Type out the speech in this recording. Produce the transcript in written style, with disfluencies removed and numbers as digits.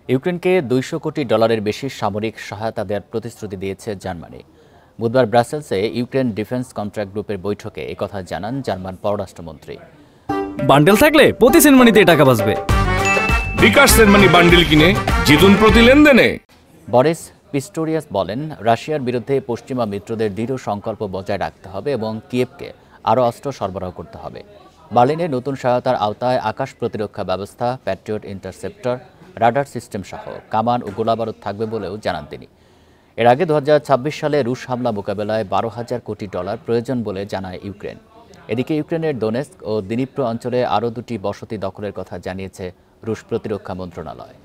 ইউক্রেনকে $200 কোটি বেশি সামরিক সহায়তা দেওয়ার প্রতিশ্রুতি দিয়েছে জার্মানি। বুধবার ব্রাসেলসে ইউক্রেন ডিফেন্স কন্ট্রাক্ট গ্রুপের বৈঠকে একথা জানান জার্মান পররাষ্ট্রমন্ত্রী। বান্ডেল থাকলে প্রতি সেনমানিতে টাকা বাঁচবে। বিকাশ সেনমানি বান্ডেল কিনে জিতুন প্রতি লেনদেনে। বরিস পিস্টোরিয়াস বলেন, রাশিয়ার বিরুদ্ধে পশ্চিমা মিত্রদের দৃঢ় সংকল্প বজায় রাখতে হবে এবং কিয়েভকে আরও অস্ত্র সরবরাহ করতে হবে। বার্লিনে নতুন সহায়তার আওতায় আকাশ প্রতিরক্ষা ব্যবস্থা, প্যাট্রিয়ট ইন্টারসেপ্টর, রাডার সিস্টেম সহ কামান ও গোলাবারুদ থাকবে বলেও জানান তিনি। এর আগে 2026 সালে রুশ হামলা মোকাবেলায় $12,000 কোটি প্রয়োজন বলে জানায় ইউক্রেন। এদিকে ইউক্রেনের দোনেস্ক ও দিনিপ্রো অঞ্চলে আরও 2টি বসতি দখলের কথা জানিয়েছে রুশ প্রতিরক্ষা মন্ত্রণালয়।